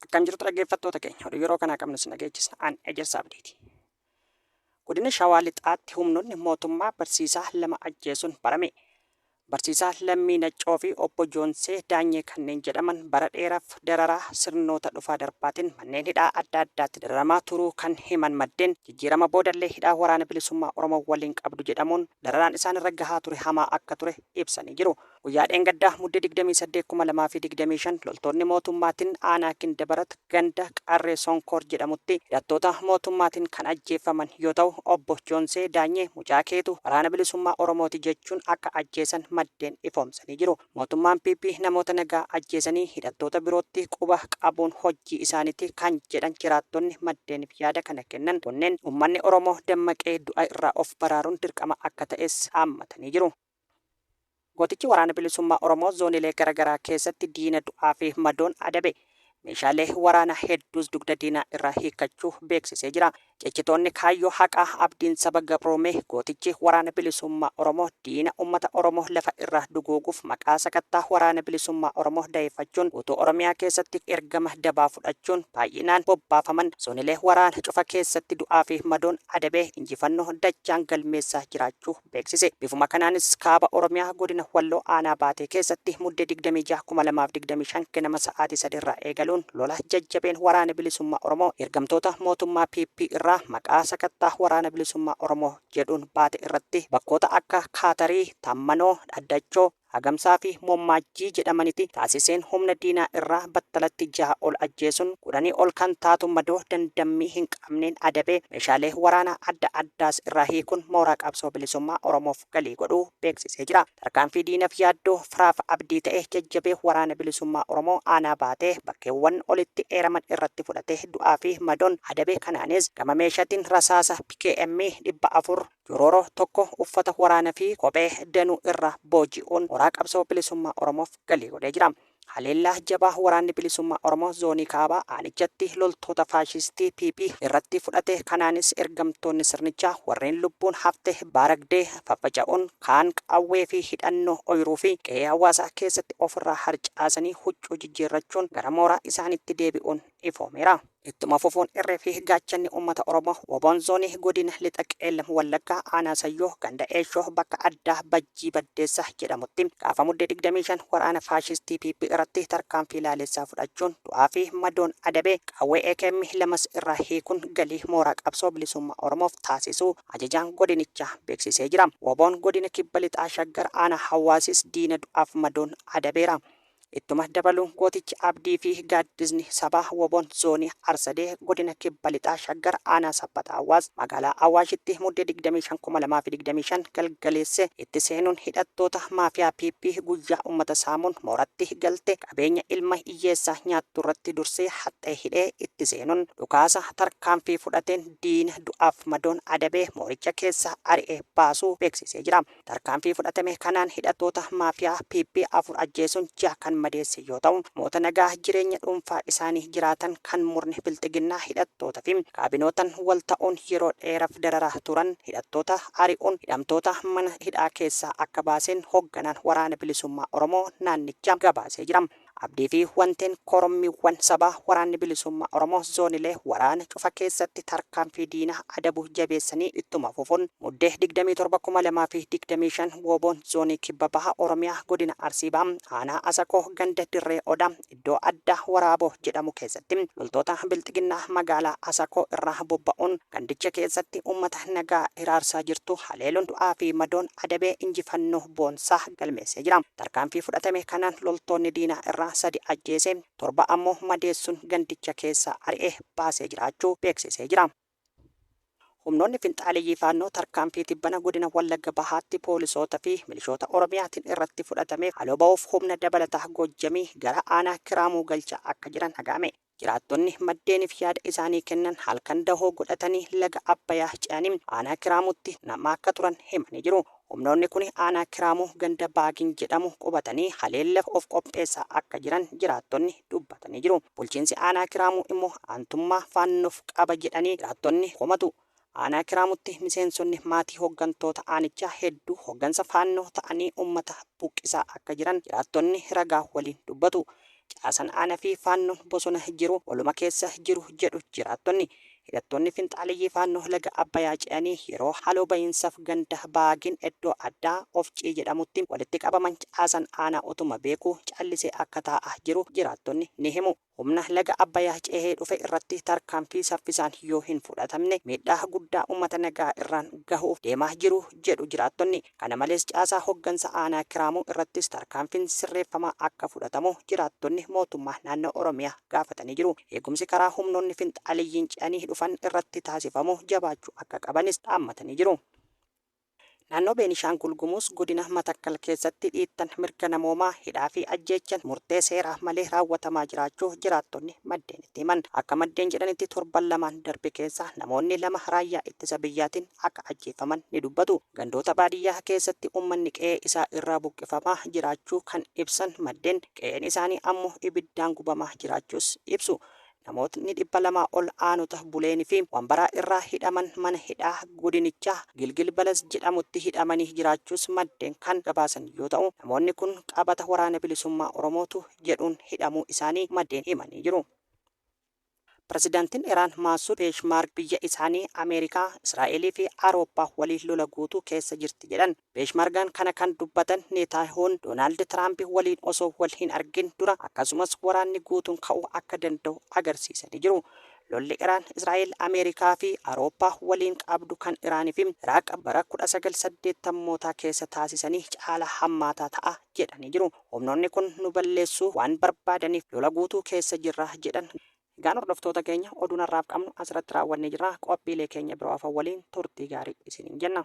Akkam jirtu dhaggeeffattoota keenya yeroo kana qabnu sin dhageechisa an ejersa abdiiti. Godina Shawaa Lixaatti humnoonni mootummaa barsiisaa lama ajjeesuun barame. Barsiisaa Lammii Naccoo fi obbo Joonsee Daanyee kanneen jedhaman bara dheeraaf dararaa sirnoota dhufaa darbaatiin manneen hidhaa adda addaatti dararamaa turuu kan himan maddeen jijjiirama boodallee hidhaa waraana bilisummaa Oromoo waliin qabdu jedhamuun dararaan isaan irra gahaa ture hamaa akka ture ibsanii jiru. Guyyaa dheengaddaa muddee 28/2025 loltoonni mootummaatiin aanaa Kindabarat ganda Qarree Sonkoor jedhamutti hidhattoota mootummaatiin kan ajjeefaman yoo ta'u obbo Joonsee Daanyee mucaa keetu waraana bilisummaa Oromooti jechuun akka ajjeesan maddeen ifoomsanii jiru. Mootummaan PP namoota nagaa ajjeesanii hidhattoota birootti quba qabuun hojii isaaniitti kan jedhan jiraattonni maddeeniif yaada kana kennan kunneen uummanni Oromoo dammaqee du'a irraa of baraaruun dirqama akka ta'es haammatanii jiru. Gootichi waraana bilisummaa Oromoo zoonilee garaagaraa keessatti diina du'aa fi madoon adabe. Meeshaalee waraana hedduus dugda diinaa irraa hiikachuu beeksisee jira. Cecitoonni kaayyoo haqaa abdiin saba gabroomee gootichi waraana bilisummaa Oromoo diina uummata Oromoo lafa irraa duguuguuf maqaa sakattaa waraana bilisummaa Oromoo dayeeffachuun guutuu Oromiyaa keessatti ergama dabaa fudhachuun baay'inaan bobbaafaman zoonilee waraana cufa keessatti du'aa fi madoon adabee injifannoo dachaan galmeessaa jiraachuu beeksise. Bifuma kanaanis kaaba Oromiyaa godina Walloo aanaa Baatee keessatti muddee 26/2025 ganama sa'aatii 3 irraa eegaluun lola jajjabeen waraana bilisummaa Oromoo ergamtoota mootummaa PP irraa maqaa sakattaa waraana bilisummaa Oromoo jedhuun baate irratti bakkoota akka Kaatarii, Tammanoo, Dhaddachoo, Hagamsaa fi Mommaajjii jedhamanitti taasiseen humna diinaa irraa battalatti 6 ol ajjeesuun 10 ol kan taatu madoo dandammii hin qabneen adabee meeshaalee waraanaa adda addaas irraa hiikuun mooraa qabsoo bilisummaa Oromoof galii godhuu beeksisee jira. Tarkaanfii diinaaf yaaddoo firaafa abdii ta'e jajjabee waraana bilisummaa Oromoo aanaa Baatee bakkeewwan olitti eeraman irratti fudhatee du'aa fi madoon adabee kanaanis gama meeshaatiin rasaasa PKM 400 Jororoo tokko uffata waraanaa fi kophee danuu irraa booji'uun mooraa qabsoo bilisummaa Oromoof galii godhee jira. Haleellaa jabaa waraanni bilisummaa Oromoo zoonii kaabaa aanichatti loltoota faashistii PP irratti fudhate kanaanis ergamtoonni sirnichaa warreen lubbuun hafte baaragdee faffaca'uun kaan qawwee fi hidhannoo ooyiruu fi qe'ee hawaasaa keessatti ofirraa harcaasanii huccuu jijjiirrachuun gara mooraa isaaniitti deebi'uun ifoomeera. Ittuma fufuun irree fi gaachanni uummata Oromoo woboon zoonii godina lixa qeellam Wallaggaa aanaa Sayyoo ganda Eeshoo bakka addaa Bajjii Baddeessa jedhamutti gaafa muddee 25 waraana faashistii PP irratti tarkaanfii laalessaa fudhachuun du'aa fi madoon adabee qawwee AKM 2 irraa hiikuun galii mooraa qabsoo bilisummaa Oromoof taasisuu ajajaan godinichaa beeksisee jira. Woboon godina kibba lixaa Shaggar aanaa Hawaasis diina du'aaf madoon adabeera. Ittuma dabaluun gootichi abdii fi gaaddisni sabaa woboon zoonii Arsadee godina kibba lixaa Shaggar aanaa Sabbata Hawaas magaalaa Awaashitti muddee 25/2025 galgaleesse itti seenuun hidhattoota maafiyaa PP guyyaa uummata saamuun mooratti galte qabeenya ilma hiyyeessaa nyaattu irratti dursee haxxee hidhee itti seenuun dhukaasa tarkaanfii fudhateen diina du'aaf madoon adabee mooricha keessa ari'ee baasuu beeksisee jira. Tarkaanfii fudhatame kanaan hidhattoota maafiyaa PP 4 ajjeesuun 6 kan madeesse yoo ta'u moota nagaa jireenya dhuunfaa isaanii jiraatan kan murni bilxiginnaa hidhattoota fi kaabinootan wal ta'uun yeroo dheeraaf dararaa turan hidhattoota ari'uun hidhamtoota mana hidhaa keessaa akka baaseen hoogganaan waraana bilisummaa Oromoo naannicha gabaasee jira. Abdii fi wanteen korommiiwwan sabaa waraanni bilisummaa Oromoo zoonilee waraana cufa keessatti tarkaanfii diinaa adabu jabeessanii ittuma fufuun muddee 27/2025 woboon zoonii kibba baha Oromiyaa godina Arsii aanaa Asakoo ganda Dirree Odaa iddoo addaa Waraaboo jedhamu keessatti loltoota bilxiginnaa magaalaa Asakoo irraa bobba'uun gandicha keessatti uummata nagaa hiraarsaa jirtu haleeluun du'aa fi madoon adabee injifannoo boonsaa galmeessee jira. Tarkaanfii fudhatame kanaan loltoonni diinaa irraa 3 ajjeesee 7 ammoo madeessuun gandicha keessa ari'ee baasee jiraachuu beeksisee jira. Humnoonni finxaaleeyyii faannoo tarkaanfii tibbana godina Wallagga Bahaatti poolisoota fi milishoota Oromiyaatiin irratti fudhatame haaloo ba'uuf humna dabalataa Goojjamii gara aanaa Kiraamuu galchaa akka jiran hagame. Jiraattonni maddeeniif yaada isaanii kennan halkan dahoo godhatanii laga Abbayyaa ce'anii aanaa Kiraamuutti nama akka turan himanii jiru. Humnoonni kun aanaa Kiraamuu ganda Baagin jedhamu qubatanii haleellaaf of qopheessaa akka jiran jiraattonni dubbatanii jiru. Bulchiinsi aanaa Kiraamuu immoo aantummaa faannoof qaba jedhanii jiraattonni komatu. Aanaa Kiraamuutti miseensonni maatii hooggantoota aanichaa hedduu hooggansa faannoo ta'anii uummata buqqisaa akka jiran jiraattonni ragaa waliin dubbatu. caasan aanaa fi faannoon bosona jiru waluma keessa jiru jedhu jiraattonni. Hidhattoonni finxaaliyyii faannoo laga Abbayyaa ce'anii yeroo haaloo bahiinsaaf ganda baagin iddoo addaa Ofcii jedhamutti walitti qabaman caasan aanaa utuma beekuu callisee akka taa'aa jiru jiraattonni ni himu. Humna laga Abbayyaa ce'ee dhufe irratti tarkaanfii saffisaan yoo hin fudhatamne miidhaa guddaa uummata nagaa irraan gahuuf deemaa jiru jedhu jiraattonni. Kana malees caasaa hoggansa aanaa Kiraamuu irrattis tarkaanfiin sirreeffamaa akka fudhatamu jiraattonni mootummaa naannoo Oromiyaa gaafatanii jiru. Eegumsi karaa humnoonni finxaaliyyiin ce'anii dhufan irratti taasifamu jabaachuu akka qabanis dhaammatanii jiru. Naannoo Beenishaangul Gumuz godina Matakkal keessatti dhiittan mirga namoomaa hidhaa fi ajjeechan murtee seeraa malee raawwatamaa jiraachuu jiraattonni maddeen itti himan. Akka maddeen jedhanitti torban lamaan darbe keessa namoonni 2 raayyaa ittisa biyyaatiin akka ajjeefaman ni dubbatu. Gandoota baadiyyaa keessatti uummanni qe'ee isaa irraa buqqifamaa jiraachuu kan ibsan maddeen qe'een isaanii ammoo ibiddaan gubamaa jiraachuus ibsu. Namootni 200 ol aanota buleenii fi wambaraa irraa hidhaman mana hidhaa godinichaa Gilgil Balas jedhamutti hidhamanii jiraachuus maddeen kan gabaasan yoo ta'u, namoonni kun qabata waraana bilisummaa Oromootu jedhuun hidhamuu isaanii maddeen himanii jiru. Pirezidaantiin Iraan Maasuud Peeshmaark biyya isaanii Ameerikaa, Israa'elii fi Awurooppaa waliin lola guutuu keessa jirti jedhan. Peeshmaarkaan kana kan dubbatan Neetaahoon Doonaald Tiraamp waliin osoo wal hin argin dura akkasumas waraanni guutuun ka'uu akka danda'u agarsiisanii jiru. Lolli Iraan, Israa'el, Ameerikaa fi Awurooppaa waliin qabdu kan Iraanii fi Iraaq bara 1980 keessa taasisanii caalaa hammaataa ta'a jedhanii jiru. Humnoonni kun nu balleessuu waan barbaadaniif lola guutuu keessa jirra jedhan. Egaan hordoftoota keenya oduun har'aaf qabnu asirratti raawwannee jirra. Qophiilee keenya biroo afaan waliin turtii gaarii isiniin jenna.